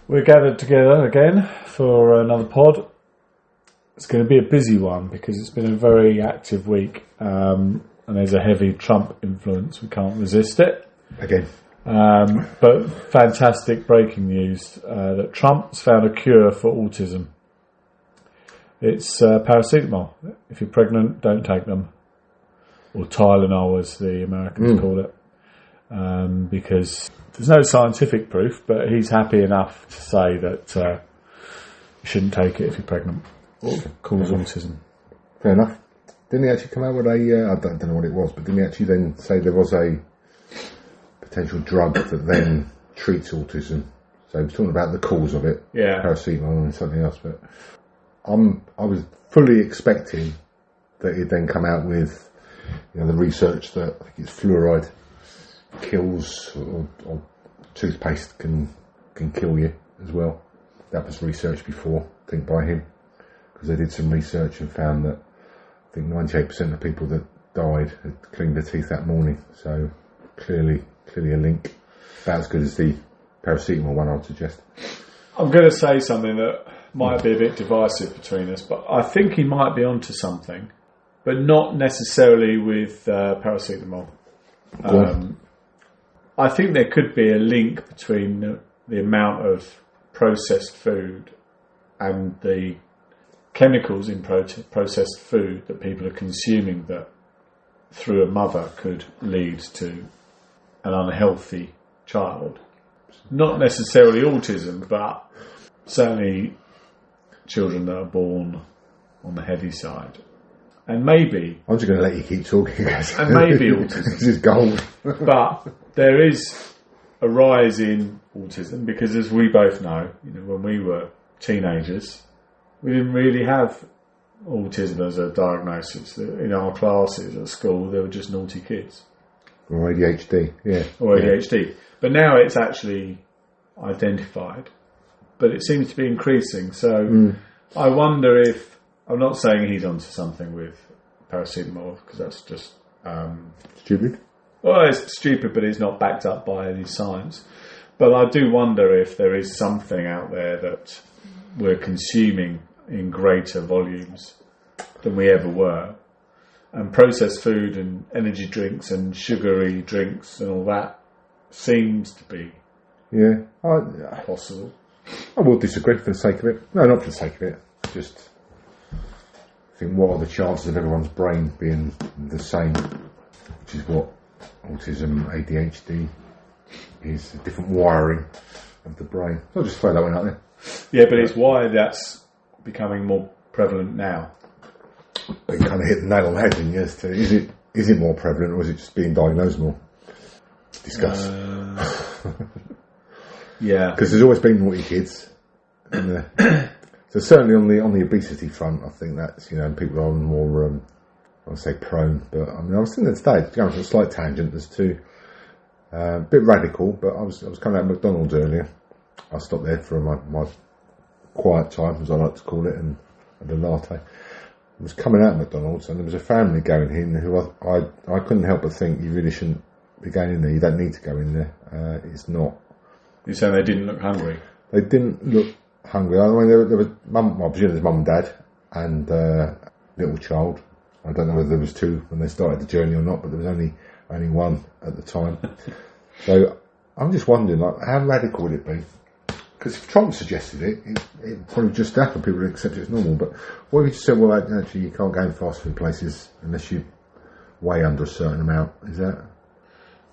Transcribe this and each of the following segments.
We're gathered together again for another pod. It's going to be a busy one because it's been a very active week and there's a heavy Trump influence. We can't resist it. Again. But fantastic breaking news that Trump's found a cure for autism. It's Paracetamol. If you're pregnant, don't take them. Or Tylenol, as the Americans call it. Because there's no scientific proof, but he's happy enough to say that you shouldn't take it if you're pregnant. Or cause autism. Fair enough. Didn't he actually come out with a, I don't know what it was, but didn't he actually then say there was a potential drug that then treats autism? So he was talking about the cause of it, paracetamol and something else, but I was fully expecting that he'd then come out with, the research that I think it's fluoride kills, or toothpaste can kill you as well. That was researched before, I think, by him, because they did some research and found that I think 98% of people that died had cleaned their teeth that morning. So clearly a link. About as good as the paracetamol one, I would suggest. I'm going to say something that might be a bit divisive between us, but I think he might be onto something, but not necessarily with paracetamol. I think there could be a link between the amount of processed food and the chemicals in processed food that people are consuming that through a mother could lead to an unhealthy child. Not necessarily autism, but certainly children that are born on the heavy side. And maybe... I'm just going to let you keep talking, guys. And maybe autism. This is gold. But there is a rise in autism because, as we both know, when we were teenagers, we didn't really have autism as a diagnosis. In our classes at school, they were just naughty kids. Or ADHD, yeah. Or ADHD. But now it's actually identified. But it seems to be increasing. So I wonder if... I'm not saying he's onto something with paracetamol, because that's just... stupid? Well, it's stupid, but it's not backed up by any science. But I do wonder if there is something out there that we're consuming in greater volumes than we ever were. And processed food and energy drinks and sugary drinks and all that seems to be possible. I will disagree for the sake of it. No, not for the sake of it. Just think, what are the chances of everyone's brain being the same? Which is what autism, ADHD is, a different wiring of the brain. I'll just throw that one out there. Yeah, but it's why that's becoming more prevalent now. But you kind of hit the nail on the head, didn't you? As to, is it more prevalent, or is it just being diagnosed more? Discuss. Yeah, because there's always been naughty kids. So certainly on the obesity front, I think that's people are more I would say prone. But I was thinking today, going on a slight tangent as to a bit radical, but I was coming out of McDonald's earlier. I stopped there for my quiet time, as I like to call it, and had a latte. I was coming out of McDonald's and there was a family going in who I couldn't help but think, you really shouldn't be going in there. You don't need to go in there. It's not. You're saying they didn't look hungry? They didn't look hungry. I mean, there was mum. I presume there's mum and dad and little child. I don't know whether there was two when they started the journey or not, but there was only one at the time. So I'm just wondering, how radical would it be? Because if Trump suggested it probably just happen. People would accept it as normal. But what if you just said, well, actually, you can't go in fast food places unless you weigh under a certain amount? Is that?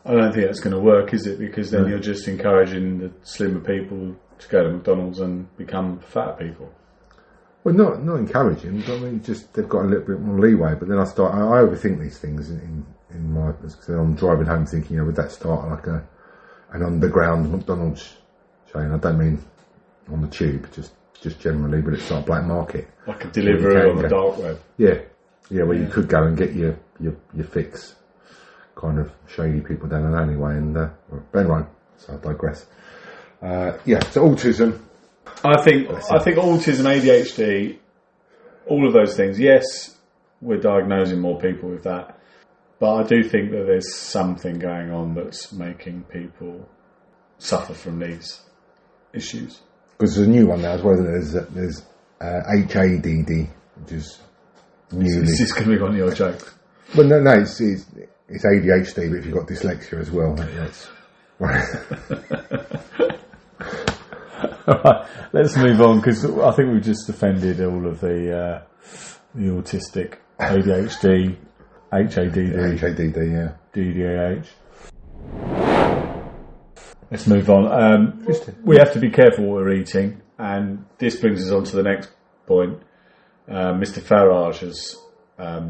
I don't think that's going to work, is it? Because then you're just encouraging the slimmer people to go to McDonald's and become fat people. Well, not encouraging. But I mean, just they've got a little bit more leeway. But then I overthink these things in my. Because I'm driving home thinking, would that start like an underground McDonald's chain? I don't mean on the tube, just generally, but it's like a black market, like a delivery on the dark web. Yeah, where you could go and get your fix. Kind of shady people down an alleyway, and but anyway, so I digress. So autism. I think autism, ADHD, all of those things. Yes, we're diagnosing more people with that, but I do think that there's something going on that's making people suffer from these issues. Because there's a new one now as well. There's HADD, which is newly. Is this going to be one of your jokes? Well, no, it's ADHD, but if you've got dyslexia as well, that's Alright, let's move on, because I think we've just offended all of the autistic ADHD, HADD, yeah. DDAH. Let's move on. We have to be careful what we're eating, and this brings us on to the next point. Mr. Farage has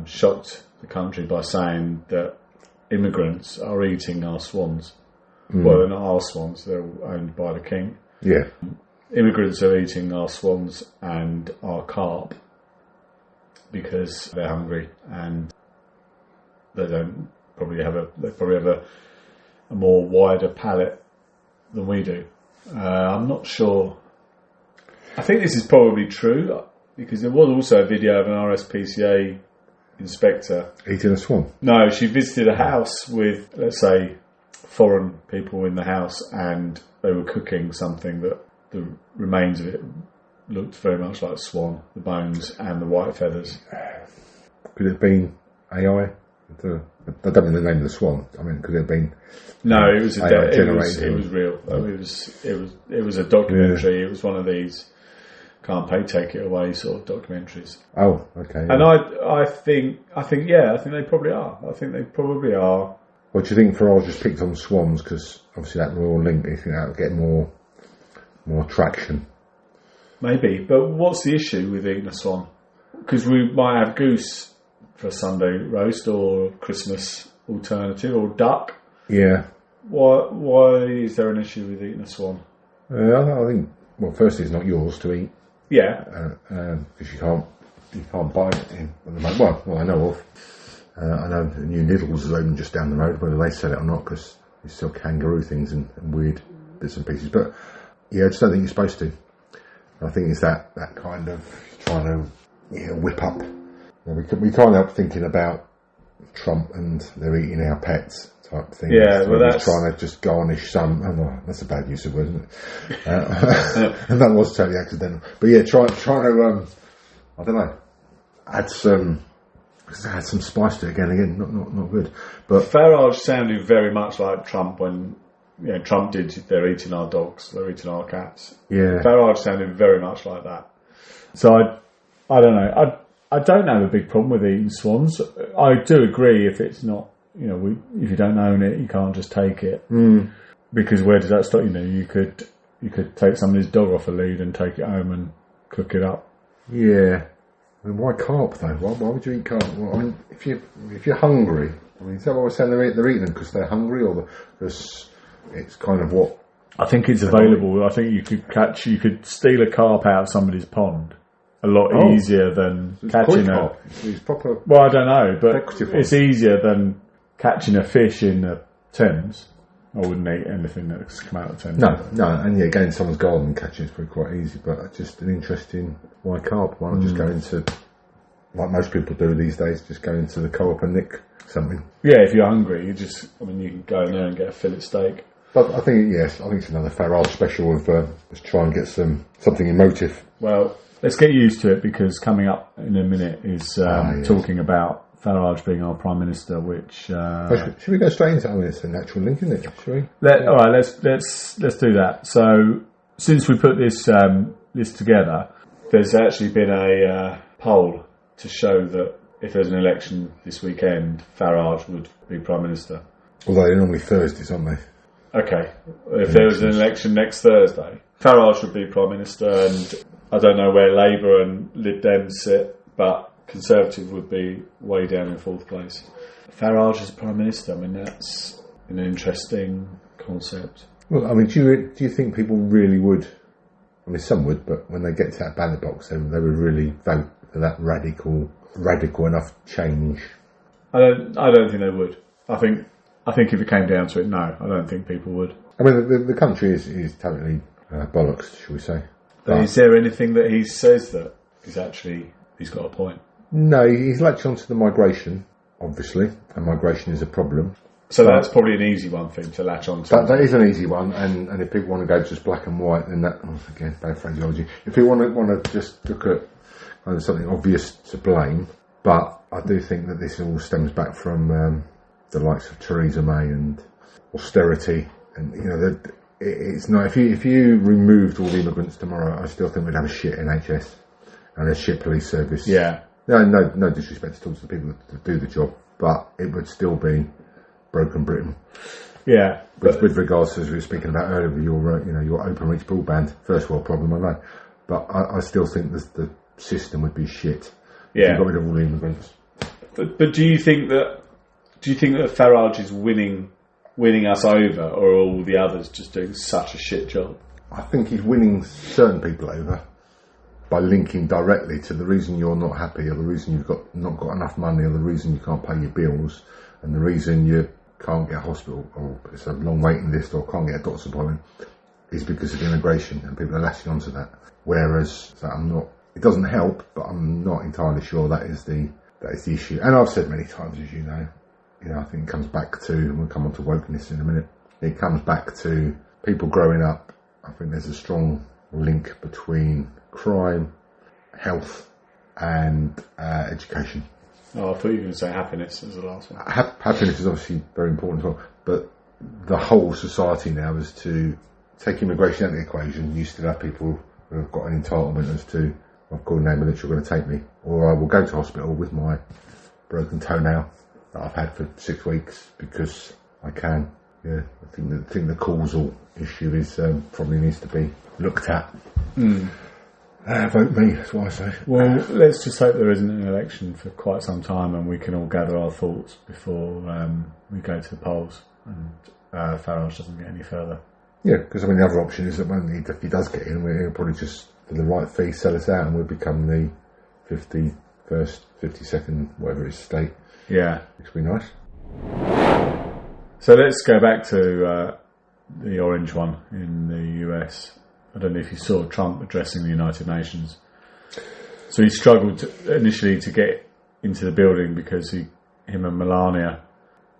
shocked the country by saying that immigrants are eating our swans. Well, they're not our swans, they're owned by the king. Yeah. Immigrants are eating our swans and our carp because they're hungry, and they probably have a more wider palate than we do. I'm not sure. I think this is probably true, because there was also a video of an RSPCA inspector eating a swan. No, she visited a house with, let's say, foreign people in the house, and they were cooking something that the remains of it looked very much like swan, the bones and the white feathers. Could it have been AI? I don't know the name of the swan. I mean, could it have been? No, it was AI generated. It was real. It was a documentary. Yeah. It was one of these can't pay, take it away sort of documentaries. Oh, okay. Yeah. And I think they probably are. I think they probably are. What do you think Farage just picked on swans, because obviously that will all link? Do you think that will get more traction? Maybe, but what's the issue with eating a swan? Because we might have goose for a Sunday roast, or Christmas alternative, or duck. Yeah. Why is there an issue with eating a swan? I think, well, firstly, it's not yours to eat. Yeah. Because you can't buy it in at the moment. Well, I know of. I know the new Lidl's is open just down the road, whether they sell it or not, because they sell kangaroo things and weird bits and pieces. But yeah, I just don't think you're supposed to. I think it's that kind of trying to whip up. We can't help thinking about Trump and they're eating our pets type thing. Yeah, well, that's trying to just garnish some. Oh, that's a bad use of words, isn't it? And that was totally accidental. But yeah, trying to I don't know, add some spice to it again. Not good. But Farage sounded very much like Trump when Trump did. They're eating our dogs. They're eating our cats. Yeah, Farage sounded very much like that. So I don't know. I don't have a big problem with eating swans. I do agree if it's not, if you don't own it, you can't just take it. Because where does that stop? You could take somebody's dog off a lead and take it home and cook it up. Yeah. I mean, why carp though? Why would you eat carp? Well, I mean, if you're hungry, I mean, is that what we're saying? They're eating them because they're hungry, or because it's kind of what? I think it's available. I think you could steal a carp out of somebody's pond a lot easier than catching a. It's proper. Well, I don't know, but it's easier than catching a fish in the Thames. I wouldn't eat anything that's come out of the Thames. No, and yeah, going to someone's garden and catching it's probably quite easy, but just an interesting why carp. Why not just go into, like most people do these days, just go into the co-op and nick something. Yeah, if you're hungry, you can go in there and get a fillet steak. But I think it's another Farage special of just try and get something emotive. Well, let's get used to it, because coming up in a minute is talking about Farage being our Prime Minister, which... should we go straight into it? It's a natural link, isn't it? Shall we? All right, let's do that. So, since we put this list together, there's actually been a poll to show that if there's an election this weekend, Farage would be Prime Minister. Although they're normally Thursdays, aren't they? Okay. If there was an election next Thursday, Farage would be Prime Minister, and I don't know where Labour and Lib Dems sit, but Conservative would be way down in fourth place. Farage as Prime Minister, I mean, that's an interesting concept. Well, I mean, do you think people really would? I mean, some would, but when they get to that ballot box, they would really vote for that radical enough change. I don't think they would. I think if it came down to it, no, I don't think people would. I mean, the country is totally bollocks, shall we say? But is there anything that he says that is actually he's got a point? No, he's latched onto the migration, obviously, and migration is a problem. So that's probably an easy one for him to latch on to. That is an easy one, and if people want to go just black and white, then that, again, bad phraseology. If people want to just look at kind of something obvious to blame, but I do think that this all stems back from the likes of Theresa May and austerity, and it's not. If you removed all the immigrants tomorrow, I still think we'd have a shit NHS and a shit police service. Yeah. No disrespect towards the people that do the job, but it would still be broken Britain. Yeah. With regards to, as we were speaking about earlier, with your open reach broadband, first world problem, I know, but I still think the system would be shit. Yeah. If you got rid of all the immigrants. But do you think that Farage is winning us over, or are all the others just doing such a shit job? I think he's winning certain people over by linking directly to the reason you're not happy, or the reason you've not got enough money, or the reason you can't pay your bills, and the reason you can't get a hospital, or it's a long waiting list, or can't get a doctor's appointment, is because of immigration, and people are latching onto that. Whereas it doesn't help, but I'm not entirely sure that is the issue. And I've said many times, as you know, I think it comes back to, and we'll come on to wokeness in a minute, it comes back to people growing up. I think there's a strong link between crime, health, and education. Oh, I thought you were going to say happiness as the last one. Happiness is obviously very important as well, but the whole society now is to take immigration out of the equation. You still have people who have got an entitlement as to, I've called an ambulance, you're going to take me, or I will go to hospital with my broken toenail that I've had for 6 weeks because I can. Yeah, I think the causal issue is probably needs to be looked at. Vote me, that's what I say. Well, let's just hope there isn't an election for quite some time, and we can all gather our thoughts before we go to the polls, and Farage doesn't get any further. Yeah, because the other option is that if he does get in, he'll probably just, for the right fee, sell us out, and we'll become the 51st, 52nd, whatever it is, state. Yeah. Which would be nice. So let's go back to the orange one in the US. I don't know if you saw Trump addressing the United Nations. So he struggled initially to get into the building because him and Melania,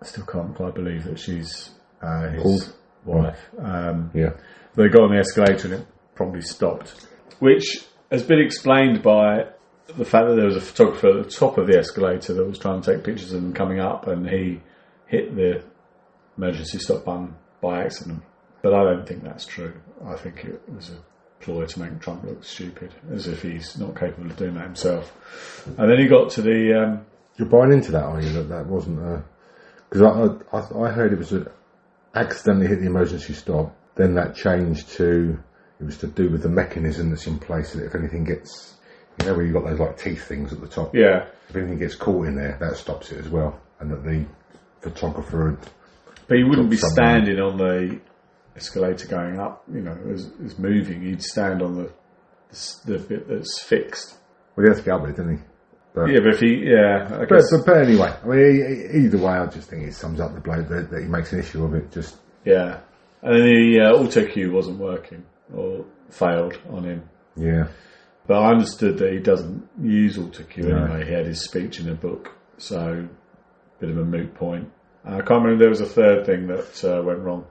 I still can't quite believe that she's his wife. Yeah. They got on the escalator and it probably stopped, which has been explained by the fact that there was a photographer at the top of the escalator that was trying to take pictures of them coming up, and he hit the emergency stop button by accident. But I don't think that's true. I think it was a ploy to make Trump look stupid, as if he's not capable of doing that himself. And then he got to the... You're buying into that, are you? That wasn't a... Because I heard it was accidentally hit the emergency stop, then that changed to... It was to do with the mechanism that's in place, so that if anything gets... You know where you've got those like teeth things at the top? Yeah. If anything gets caught in there, that stops it as well. And that the photographer had... But he wouldn't be standing on the escalator going up, as moving. He'd stand on the bit that's fixed. Well, he had to get up with it, didn't he? But, yeah, but if he... Yeah, I guess... But anyway, either way, I just think it sums up the bloke that he makes an issue of it. Just... Yeah. And then the auto cue wasn't working, or failed on him. Yeah. But I understood that he doesn't use autocue anyway. He had his speech in a book, so bit of a moot point. I can't remember, there was a third thing that went wrong.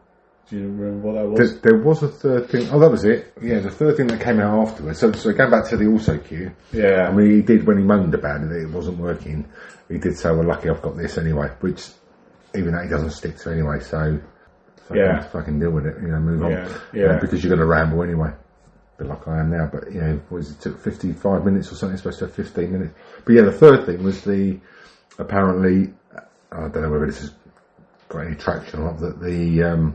Do you remember what that was? There was a third thing. Oh, that was it. Yeah, the third thing that came out afterwards. So going back to the autocue. Yeah. He did, when he moaned about it wasn't working, he did say, well, lucky I've got this anyway, which even that he doesn't stick to anyway, so fucking deal with it, move on. Yeah. Because you're going to ramble anyway. Bit like I am now, but it took 55 minutes or something. It's supposed to have 15 minutes. But yeah, the third thing was apparently, I don't know whether this has got any traction or not, that the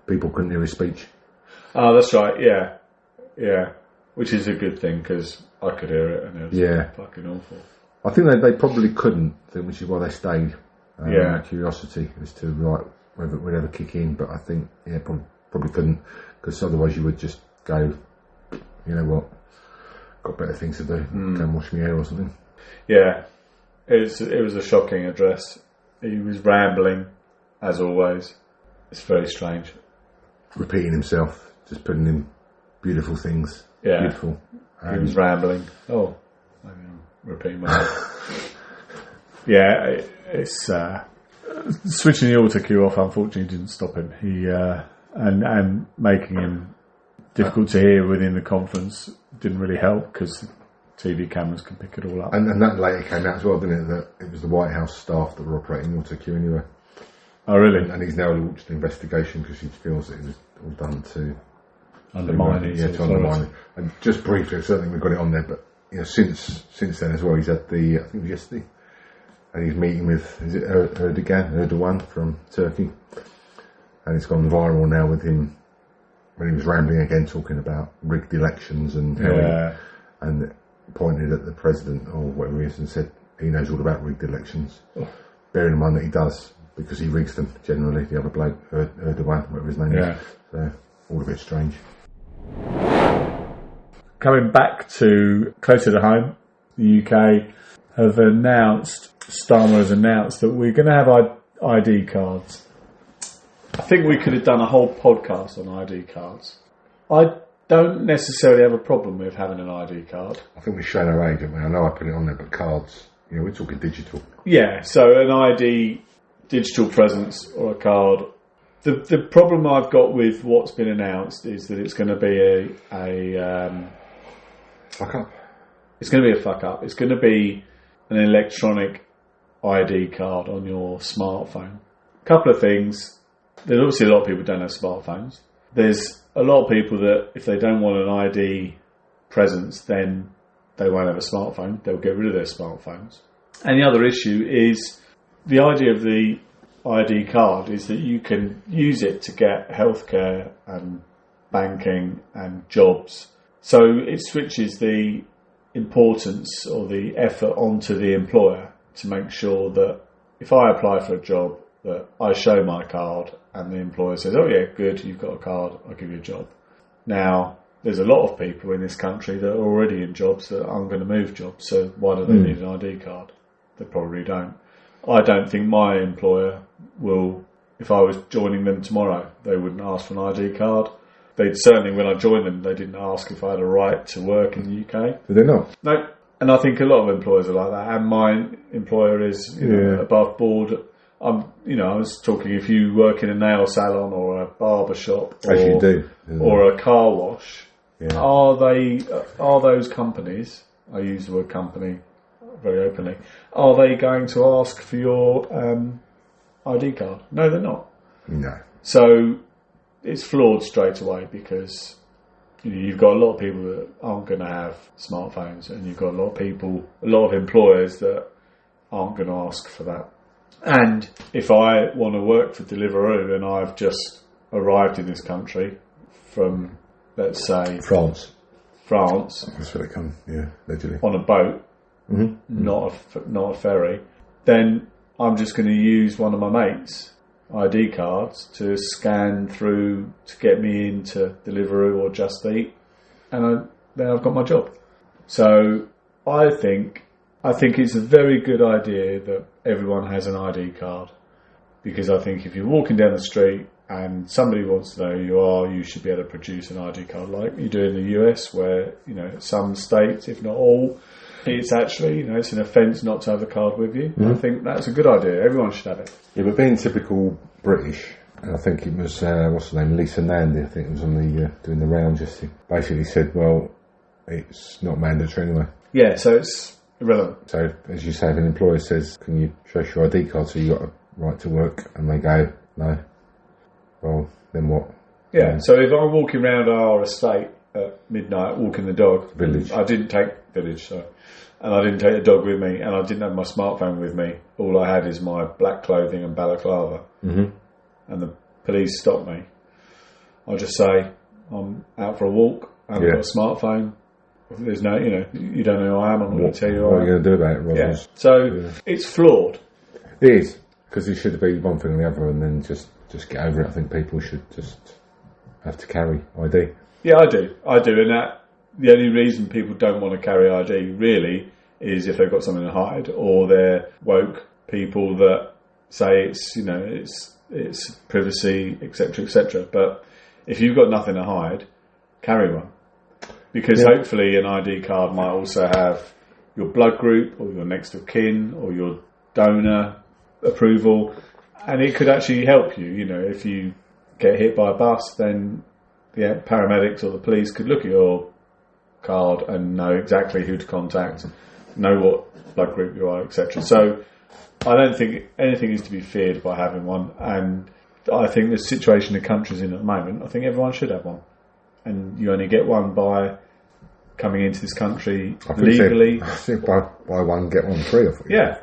people couldn't hear his speech. Oh, that's right. Yeah, which is a good thing because I could hear it and it was fucking awful. I think they probably couldn't, which is why they stayed. Curiosity as to whether it would ever kick in, but I think probably couldn't, because otherwise you would just go, you know what, got better things to do, go and wash my hair or something. Yeah, it was a shocking address. He was rambling, as always. It's very strange. Repeating himself, just putting in beautiful things. Yeah. Beautiful. He was rambling. Oh, I'm repeating myself. Yeah, it's switching the auto cue off, unfortunately, didn't stop him. He and making him difficult to hear within the conference didn't really help because TV cameras can pick it all up. And that later came out as well, didn't it? That it was the White House staff that were operating auto cue anyway. Oh, really? And he's now launched an investigation because he feels that it was all done to undermine it. Yeah, to undermine it. And just briefly, I certainly we've got it on there, but since then as well, he's had I think it was yesterday, and he's meeting with, is it Erdogan from Turkey, and it's gone viral now with him when he was rambling again, talking about rigged elections and and pointed at the president or whatever he is and said he knows all about rigged elections, bearing in mind that he does because he rigs them generally. The other bloke, Erdogan, whatever his name is, so all a bit strange. Coming back to closer to home, the UK have announced, Starmer has announced that we're going to have ID cards. I think we could have done a whole podcast on ID cards. I don't necessarily have a problem with having an ID card. I think we've shown our age, haven't we? I know I put it on there, but cards, we're talking digital. Yeah, so an ID, digital presence or a card. The problem I've got with what's been announced is that it's going to be a fuck up. It's going to be a fuck up. It's going to be an electronic ID card on your smartphone. A couple of things. There's obviously a lot of people who don't have smartphones. There's a lot of people that if they don't want an ID presence, then they won't have a smartphone. They'll get rid of their smartphones. And the other issue is the idea of the ID card is that you can use it to get healthcare and banking and jobs. So it switches the importance or the effort onto the employer to make sure that if I apply for a job, that I show my card and the employer says, oh yeah, good, you've got a card, I'll give you a job. Now, there's a lot of people in this country that are already in jobs that aren't going to move jobs, so why do they need an ID card? They probably don't. I don't think my employer will, if I was joining them tomorrow, they wouldn't ask for an ID card. They'd certainly, when I joined them, they didn't ask if I had a right to work in the UK. Did they not? No. And I think a lot of employers are like that. And my employer is above board. I was talking, if you work in a nail salon or a barber shop or a car wash, are those companies, I use the word company very openly, are they going to ask for your ID card? No, they're not. No. So it's flawed straight away because you've got a lot of people that aren't going to have smartphones, and you've got a lot of employers that aren't going to ask for that. And if I want to work for Deliveroo and I've just arrived in this country from, let's say, France, that's where they come, allegedly, on a boat, not a ferry, then I'm just going to use one of my mates' ID cards to scan through to get me into Deliveroo or Just Eat, and then I've got my job. So I think it's a very good idea that everyone has an ID card, because I think if you're walking down the street and somebody wants to know who you are, you should be able to produce an ID card like you do in the US, where some states, if not all, it's actually it's an offence not to have the card with you. I think that's a good idea. Everyone should have it. Yeah, but being typical British, and I think it was what's her name, Lisa Nandy, I think it was on the doing the rounds yesterday, basically said, well, it's not mandatory anyway. Yeah, so it's irrelevant. So as you say, if an employer says, can you show us your ID card so you've got a right to work, and they go, no, well, then what? Yeah, so if I'm walking around our estate at midnight walking the dog, village, I didn't take and I didn't take the dog with me, and I didn't have my smartphone with me, all I had is my black clothing and balaclava, and the police stopped me, I'll just say I'm out for a walk, I haven't got a smartphone. There's no, you don't know who I am, I'm not going to tell you what are you going to do about it, Rob? Yeah. So it's flawed. It is, because it should be one thing or the other, and then just get over it. I think people should just have to carry ID. Yeah, I do, and that the only reason people don't want to carry ID really is if they've got something to hide, or they're woke people that say it's privacy, etc., etc. But if you've got nothing to hide, carry one. Because hopefully an ID card might also have your blood group or your next of kin or your donor approval, And it could actually help you. You know, if you get hit by a bus, then the paramedics or the police could look at your card and know exactly who to contact, know what blood group you are, etc. So I don't think anything is to be feared by having one, and I think the situation the country's in at the moment, I think everyone should have one, and you only get one by coming into this country legally. I think buy one get one free. Yeah.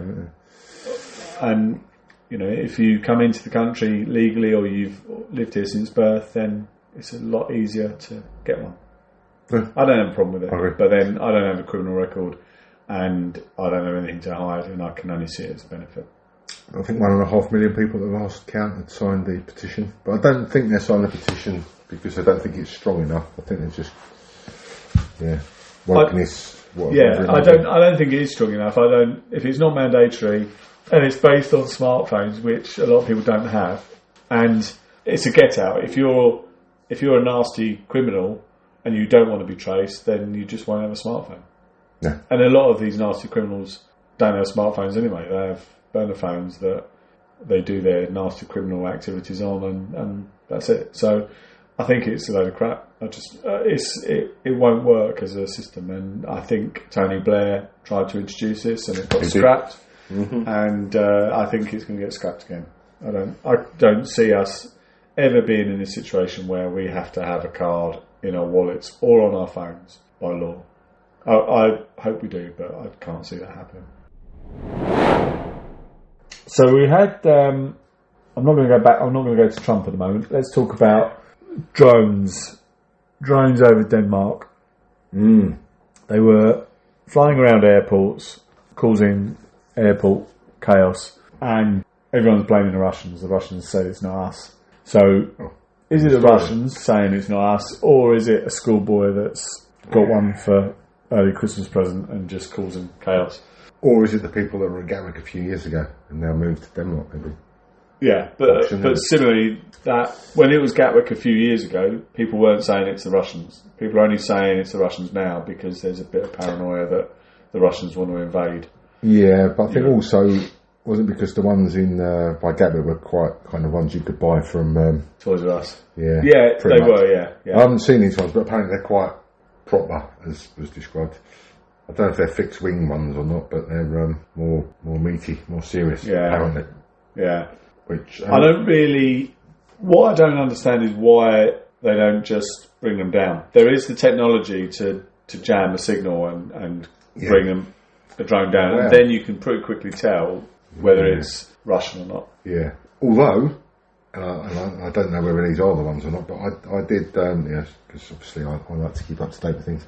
And you know, if you come into the country legally or you've lived here since birth, then it's a lot easier to get one. Yeah. I don't have a problem with it, Okay. but then I don't have a criminal record and I don't have anything to hide, and I can only see it as a benefit. I think 1.5 million people at the last count had signed the petition, but I don't think they're signing the petition because I don't think it's strong enough. I think they're just wokeness. I don't think it is strong enough. If it's not mandatory and it's based on smartphones, which a lot of people don't have, and it's a get out. If you're a nasty criminal and you don't want to be traced, then you just won't have a smartphone. Yeah. And a lot of these nasty criminals don't have smartphones anyway. They have burner phones that they do their nasty criminal activities on, and that's it. So I think it's a load of crap. It won't work as a system, and I think Tony Blair tried to introduce this and it got scrapped, and I think it's going to get scrapped again. I don't see us ever being in a situation where we have to have a card in our wallets or on our phones by law. I hope we do, but I can't see that happening. So we had. I'm not going to go back. I'm not going to go to Trump at the moment. Let's talk about drones. Drones over Denmark. They were flying around airports, causing airport chaos, and everyone's blaming the Russians. The Russians say it's not us. So, is it the Russians saying it's not us, or is it a schoolboy that's got one for early Christmas present and just causing chaos? Or is it the people that were at Gaelic a few years ago and now moved to Denmark, maybe? Yeah, but similarly, that when it was Gatwick a few years ago, people weren't saying it's the Russians. People are only saying it's the Russians now because there's a bit of paranoia that the Russians want to invade. Yeah, but I think also, wasn't because the ones in by Gatwick were quite kind of ones you could buy from Toys R Us. Yeah, they were. Yeah. I haven't seen these ones, but apparently they're quite proper, as was described. I don't know if they're fixed wing ones or not, but they're more meaty, more serious. Apparently. Yeah. Which I don't really. What I don't understand is why they don't just bring them down. There is the technology to jam a signal and bring a drone down, and then you can pretty quickly tell whether it's Russian or not. Yeah. Although, and I don't know whether these are the ones or not, but I did, because obviously I like to keep up to date with things.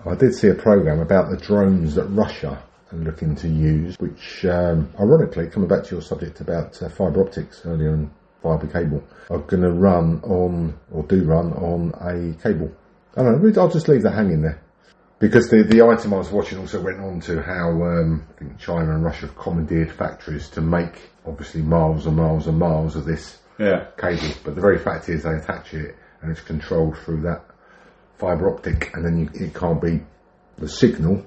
I did see a programme about the drones that Russia are looking to use, which, ironically, coming back to your subject about fibre optics earlier and fibre cable, are going to run on a cable. I don't know, I'll just leave that hanging there. Because the item I was watching also went on to how I think China and Russia have commandeered factories to make, obviously, miles and miles and miles of this cable. But the very fact is they attach it and it's controlled through that fibre optic, and then it can't be, the signal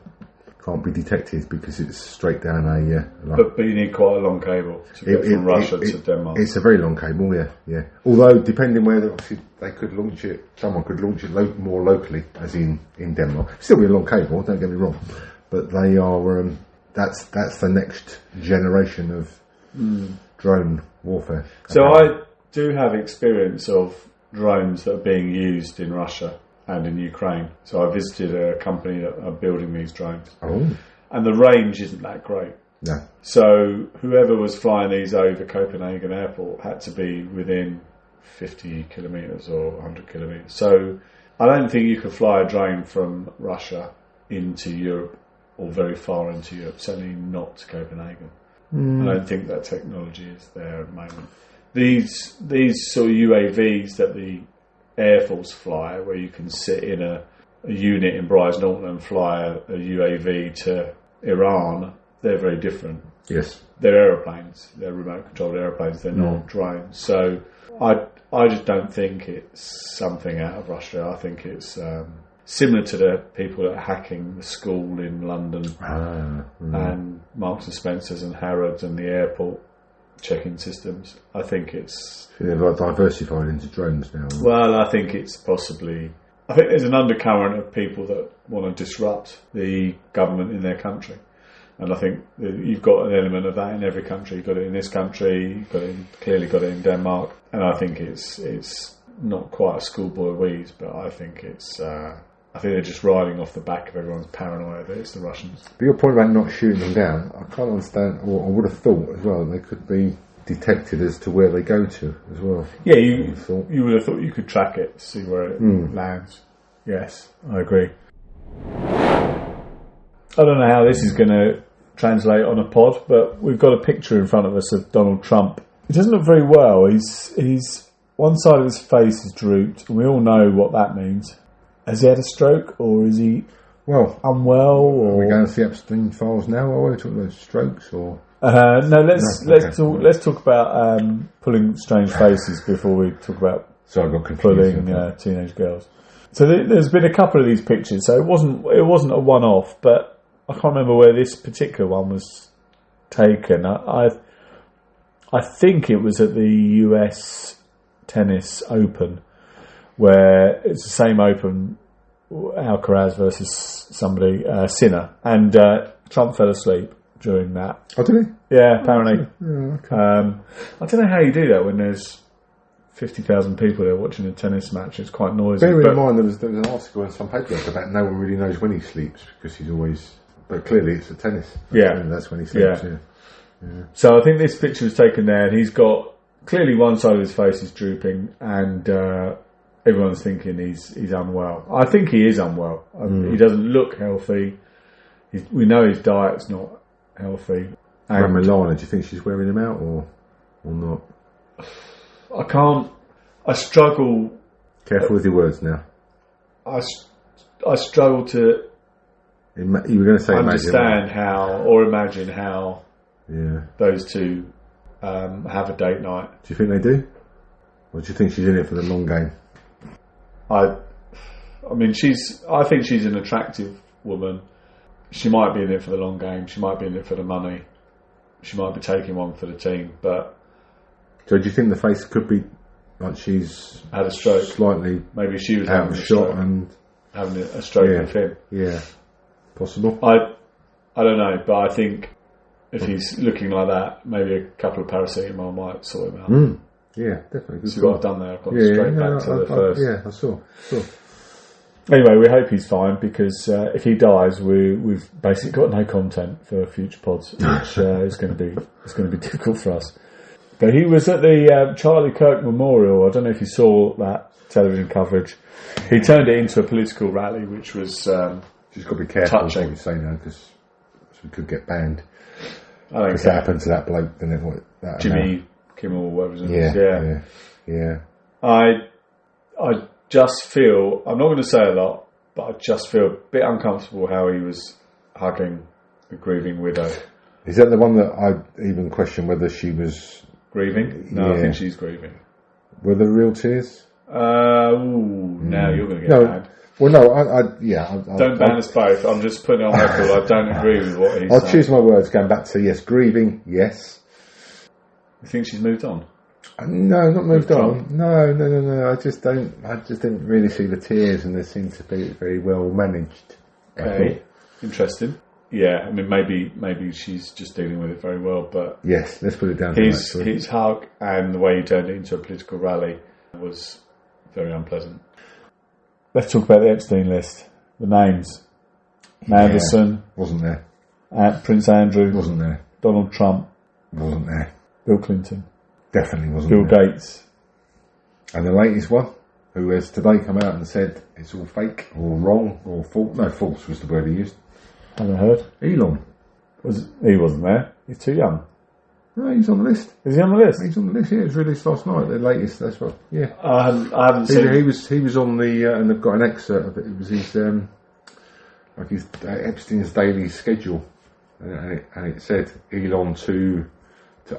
can't be detected because it's straight down a line. But you need quite a long cable to get from Russia to Denmark. It's a very long cable, yeah. Although, depending where they could launch it, someone could launch it more locally, as in Denmark. Still be a long cable, don't get me wrong. But they are, that's the next generation of drone warfare. So I do have experience of drones that are being used in Russia and in Ukraine. So I visited a company that are building these drones. Oh. And the range isn't that great. No. So whoever was flying these over Copenhagen Airport had to be within 50 kilometres or 100 kilometres. So I don't think you could fly a drone from Russia into Europe or very far into Europe, certainly not to Copenhagen. I don't think that technology is there at the moment. These sort of UAVs that the Air Force fly, where you can sit in a unit in Brize Norton and fly a UAV to Iran, they're very different. Yes. They're aeroplanes. They're remote-controlled aeroplanes. They're not drones. So I just don't think it's something out of Russia. I think it's similar to the people that are hacking the school in London and Marks and Spencer's and Harrods and the airport checking systems. I think it's... They've diversified into drones now. Well, I think it's possibly... I think there's an undercurrent of people that want to disrupt the government in their country. And I think you've got an element of that in every country. You've got it in this country, clearly got it in Denmark. And I think it's not quite a schoolboy wheeze, but I think it's... I think they're just riding off the back of everyone's paranoia that it's the Russians. But your point about not shooting them down, I can't understand, or I would have thought as well, they could be detected as to where they go to as well. Yeah, you would have thought you could track it, see where it lands. Yes, I agree. I don't know how this is going to translate on a pod, but we've got a picture in front of us of Donald Trump. He doesn't look very well. He's one side of his face is drooped, and we all know what that means. Has he had a stroke, or is he unwell? Or are we going to see Epstein files now? Or are we talking about strokes? Or no, let's talk about pulling strange faces before we talk about pulling teenage girls. So there's been a couple of these pictures. So it wasn't a one-off, but I can't remember where this particular one was taken. I think it was at the US Tennis Open, where it's the same Open, Alcaraz versus somebody, Sinner, and Trump fell asleep during that. Oh, did he? Yeah, apparently. Okay. I don't know how you do that when there's 50,000 people there watching a tennis match. It's quite noisy. Bear in mind, there was an article in some paper about no one really knows when he sleeps because he's always... But clearly it's a tennis. That's when he sleeps, yeah. So I think this picture was taken there, and he's got... Clearly one side of his face is drooping, and... everyone's thinking he's unwell. I think he is unwell. He doesn't look healthy. We know his diet's not healthy. And Milana, do you think she's wearing him out or not? I struggle... Careful with your words now. I struggle to... You were going to say understand imagine how those two have a date night. Do you think they do? Or do you think she's in it for the long game? I think she's an attractive woman. She might be in it for the long game. She might be in it for the money. She might be taking one for the team. But so, do you think the face could be like she's had a stroke? Slightly, maybe she was out of shot and having a stroke with him. Yeah, possible. I don't know, but I think if he's looking like that, maybe a couple of paracetamol might sort him out. Yeah, definitely. See what I've done there? I've gone straight back to the first. I saw. Anyway, we hope he's fine, because if he dies, we've basically got no content for future pods, which is going to be difficult for us. But he was at the Charlie Kirk Memorial. I don't know if you saw that television coverage. He turned it into a political rally, which was just got to be careful touching. What you say now, because we could get banned. I don't care. That happened to that bloke, didn't it? That Jimmy Kimmel, whatever his name is. Yeah. I just feel, I'm not going to say a lot, but I just feel a bit uncomfortable how he was hugging the grieving widow. Is that the one that I even questioned whether she was... Grieving? No, I think she's grieving. Were there real tears? Now you're going to get banned. Well, no, don't ban us both. I'm just putting it on record. I don't agree with what he's saying. I'll choose my words going back to, yes, grieving, yes. You think she's moved on? No, not moved on. No. I just didn't really see the tears, and they seemed to be very well managed. Okay, interesting. Yeah, I mean, maybe she's just dealing with it very well, but yes, let's put it down. His hug and the way he turned it into a political rally was very unpleasant. Let's talk about the Epstein list. The names: Manderson wasn't there. Prince Andrew wasn't there. Donald Trump wasn't there. Bill Clinton definitely wasn't Bill there. Gates. And the latest one, who has today come out and said it's all fake or wrong or false. No, false was the word he used. Haven't heard. Elon. He wasn't there. He's too young. No, he's on the list. Is he on the list? He's on the list. Yeah, it was released last night. The latest. That's what. Yeah. I haven't seen. He was on the, and they've got an excerpt of it. It was his Epstein's daily schedule, and it said Elon to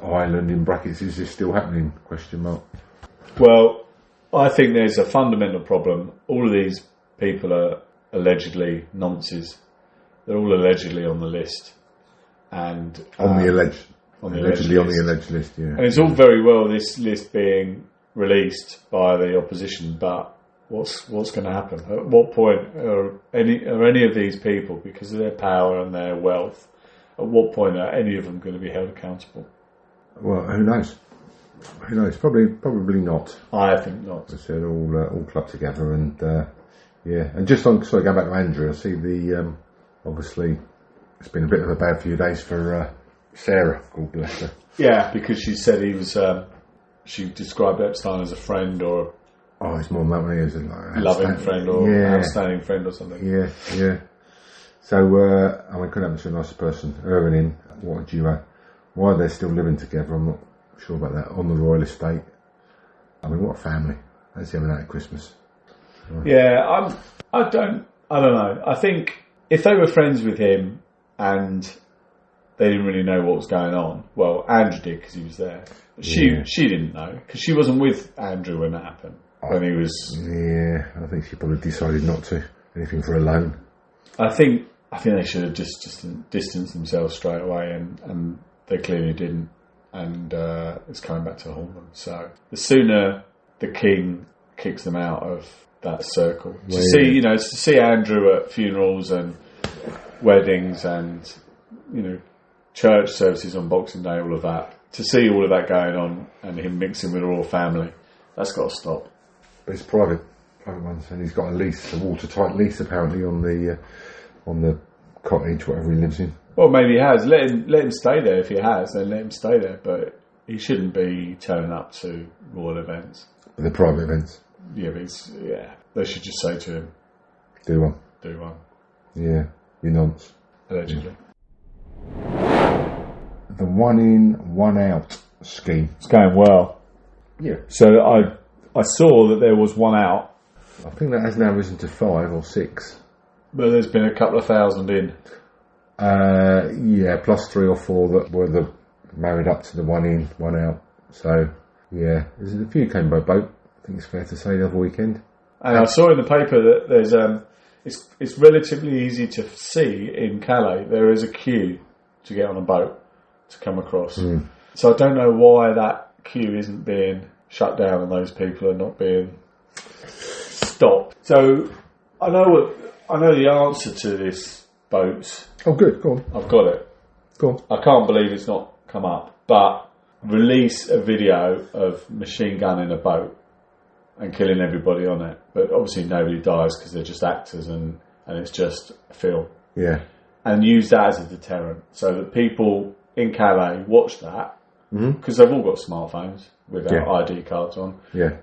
Ireland in brackets. Is this still happening? Question mark. Well, I think there's a fundamental problem. All of these people are allegedly nonces. They're all allegedly on the list, and on the alleged. on the allegedly alleged on the list. alleged list. Yeah, And it's all very well this list being released by the opposition, but what's going to happen? At what point are any of these people, because of their power and their wealth, at what point are any of them going to be held accountable? Well, who knows? Who knows? Probably not. I think not. I said all clubbed together, and yeah. And just on, sorry, going back to Andrew, I see the obviously it's been a bit of a bad few days for Sarah. God bless her. Yeah, because she said he was. She described Epstein as a friend or it's more than that when he was a loving friend or outstanding friend or something. Yeah. So I mean, couldn't happen to a nicer person. Her and him. What a duo. Why they're still living together, I'm not sure about that. On the royal estate. I mean, what a family. That's having out at Christmas. Yeah, I don't know. I think if they were friends with him and they didn't really know what was going on, well, Andrew did because he was there. She didn't know because she wasn't with Andrew when that happened. When he was, I think she probably decided not to. Anything for a loan. I think they should have just distanced themselves straight away, and they clearly didn't. And it's coming back to haunt them. So the sooner the king kicks them out of that circle, to see Andrew at funerals and weddings and church services on Boxing Day, all of that, to see all of that going on and him mixing with the royal family, that's got to stop. But it's private ones, and he's got a lease, a watertight lease apparently on the cottage, whatever he lives in. Well, maybe he has. Let him stay there if he has. Then let him stay there. But he shouldn't be turning up to royal events. But the private events. Yeah, they should just say to him, Do one. Yeah, you nonce. Allegedly. The 1 in, 1 out scheme. It's going well. Yeah. So I saw that there was 1 out. I think that has now risen to 5 or 6. But there's been a couple of thousand in. Yeah, plus 3 or 4 that were the married up to the 1 in, 1 out. So yeah, there's a few came by boat. I think it's fair to say the other weekend. And I saw in the paper that there's it's relatively easy to see in Calais. There is a queue to get on a boat to come across. So I don't know why that queue isn't being shut down and those people are not being stopped. So I know the answer to this boat. Oh, good. Go on. I've got it. Go on. I can't believe it's not come up. But release a video of machine gunning a boat and killing everybody on it. But obviously nobody dies because they're just actors and it's just a film. Yeah. And use that as a deterrent so that people in Calais watch that because they've all got smartphones with their ID cards on. Yeah.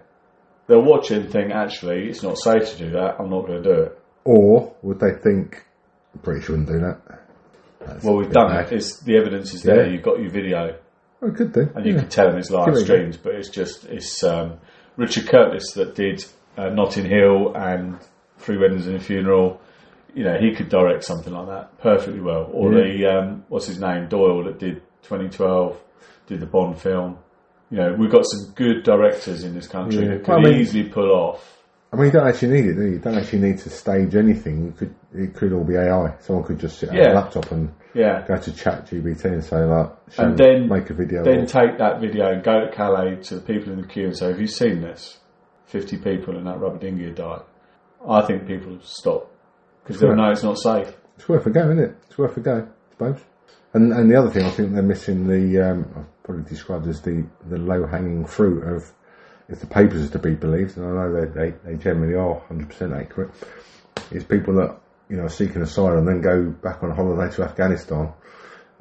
They'll watch it and think, actually, it's not safe to do that. I'm not going to do it. Or would they think, I'm pretty sure wouldn't do that. Well, we've done it. The evidence is there. You've got your video. Oh, good then. And you can tell them it's live streams, but it's Richard Curtis that did Notting Hill and 3 Weddings and a Funeral. He could direct something like that perfectly well. Or the what's his name, Doyle, that did 2012, did the Bond film. We've got some good directors in this country that could easily pull off. I mean, you don't actually need it, do you? You don't actually need to stage anything. It could all be AI. Someone could just sit on a laptop and go to ChatGPT and say, make a video. Then take that video and go to Calais to the people in the queue and say, have you seen this? 50 people in that rubber dinghy have died. I think people will stop because they'll know it's not safe. It's worth a go, isn't it? It's worth a go, I suppose. And the other thing, I think they're missing I've probably described as the low-hanging fruit of, if the papers are to be believed, and I know they generally are 100% accurate, is people that are seeking asylum and then go back on holiday to Afghanistan,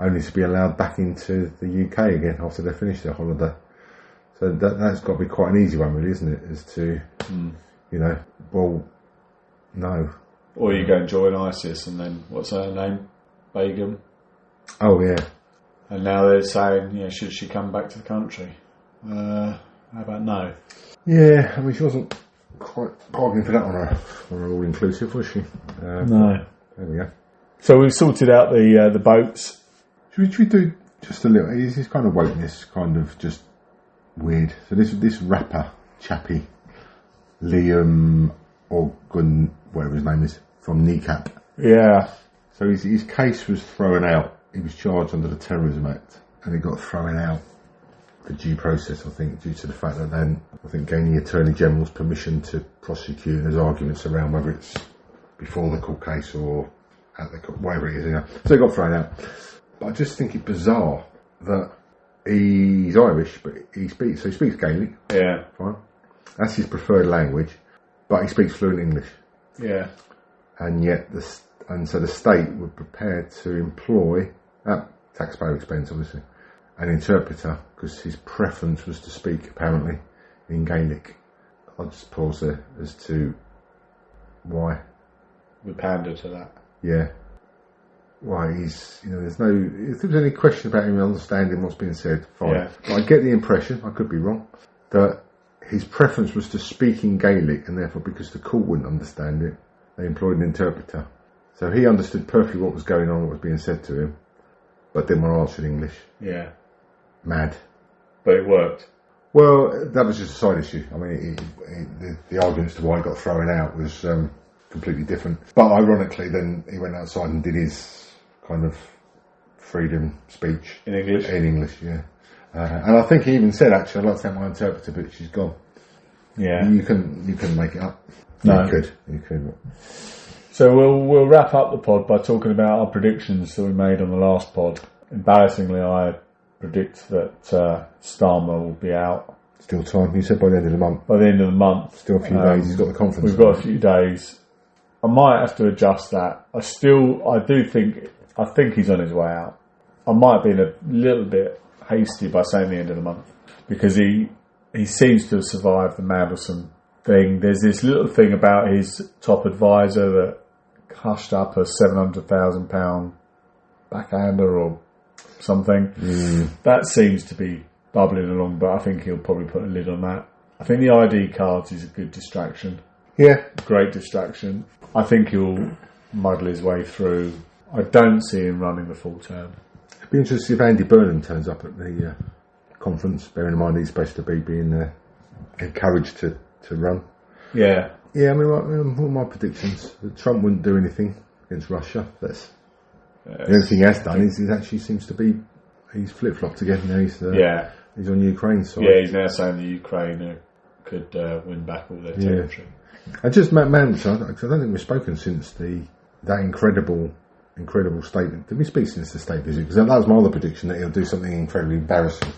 only to be allowed back into the UK again after they finish their holiday. So that's got to be quite an easy one, really, isn't it? As to, well, no. Or you go and join ISIS, and then what's her name, Begum? Oh yeah. And now they're saying, should she come back to the country? How about no? Yeah, I mean, she wasn't quite bargaining for that on her all-inclusive, was she? No. There we go. So we've sorted out the boats. Should we do just a little? Is this kind of wokeness kind of just weird? So this rapper chappie, Liam Orgun, whatever his name is, from Kneecap. Yeah. So his case was thrown out. He was charged under the Terrorism Act, and it got thrown out for due process, I think, due to the fact that then, I think, gaining the Attorney General's permission to prosecute, and there's arguments around whether it's before the court case or at the court, whatever it is, you know. So it got thrown out. But I just think it's bizarre that he's Irish, but he speaks Gaelic. Yeah. Fine. That's his preferred language, but he speaks fluent English. Yeah. And yet, so the state were prepared to employ, at taxpayer expense obviously, an interpreter, because his preference was to speak, apparently, in Gaelic. I'll just pause there as to why. We pander to that. Yeah. Why he's, there's no, if there's any question about him understanding what's being said, fine. Yeah. But I get the impression, I could be wrong, that his preference was to speak in Gaelic, and therefore, because the court wouldn't understand it, they employed an interpreter. So he understood perfectly what was going on, what was being said to him, but then were answered in English. Yeah. Mad. But it worked. Well, that was just a side issue. I mean, the argument as to why he got thrown out was completely different. But ironically, then he went outside and did his kind of freedom speech. In English? In English, yeah. And I think he even said, actually, I'd like to have my interpreter, but she's gone. Yeah. You couldn't make it up. No. You could. So we'll wrap up the pod by talking about our predictions that we made on the last pod. Embarrassingly, I predict that Starmer will be out. Still time. You said by the end of the month. By the end of the month. Still a few days. He's got the conference. We've got a few days. I might have to adjust that. I think he's on his way out. I might have been a little bit hasty by saying the end of the month, because he seems to have survived the Mandelson thing. There's this little thing about his top advisor that hushed up a £700,000 backhander or something. That seems to be bubbling along, but I think he'll probably put a lid on that. I think the ID cards is a good distraction. Yeah. Great distraction. I think he'll muddle his way through. I don't see him running the full term. It'd be interesting if Andy Burnham turns up at the conference, bearing in mind he's supposed to be being encouraged to run. Yeah. Yeah, I mean, what are my predictions? That Trump wouldn't do anything against Russia. That's the only thing he has done is he actually seems to be, he's flip-flopped again. He's on Ukraine's side. Yeah, he's now saying the Ukraine could win back all their territory. And just Matt Mandelson, I don't think we've spoken since that incredible statement. Did we speak since the state visit? Because that was my other prediction, that he'll do something incredibly embarrassing,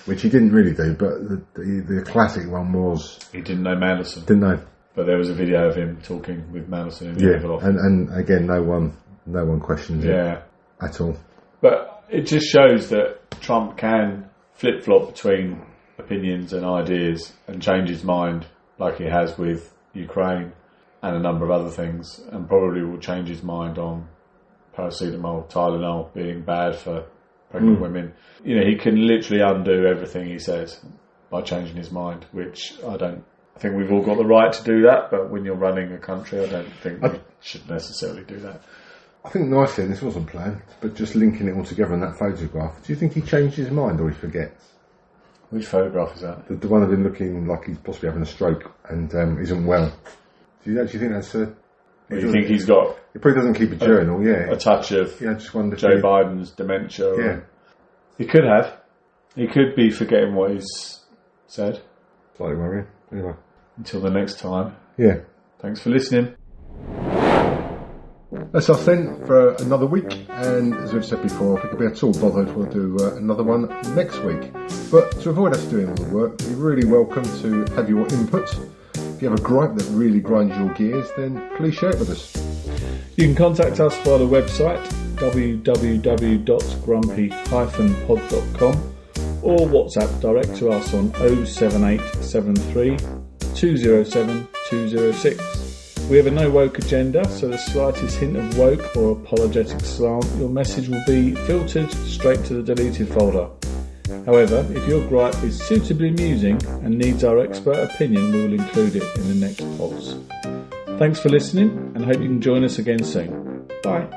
which he didn't really do. But the classic one was he didn't know Mandelson. Didn't know. But there was a video of him talking with Mandelson in the Oval Office. And again, no one questions it at all. But it just shows that Trump can flip-flop between opinions and ideas and change his mind, like he has with Ukraine and a number of other things, and probably will change his mind on Paracetamol, Tylenol being bad for pregnant women. He can literally undo everything he says by changing his mind, which I think we've all got the right to do that, but when you're running a country, I don't think we should necessarily do that. I think nicely, and this wasn't planned, but just linking it all together in that photograph, do you think he changed his mind or he forgets? Which photograph is that? The one of him looking like he's possibly having a stroke and isn't well. Do you actually think that's you think he's got... He probably doesn't keep a journal, a touch of I just wonder Joe Biden's dementia. Yeah. He could have. He could be forgetting what he's said. Slightly worrying. Anyway. Until the next time. Yeah. Thanks for listening. That's us then for another week, and as we've said before, if we could be at all bothered, we'll do another one next week. But to avoid us doing all the work, you're really welcome to have your input. If you have a gripe that really grinds your gears, then please share it with us. You can contact us via the website www.grumpy-pod.com or WhatsApp direct to us on 07873 207 206. We have a no woke agenda, so the slightest hint of woke or apologetic slant, your message will be filtered straight to the deleted folder. However, if your gripe is suitably amusing and needs our expert opinion, we will include it in the next pods. Thanks for listening, and hope you can join us again soon. Bye.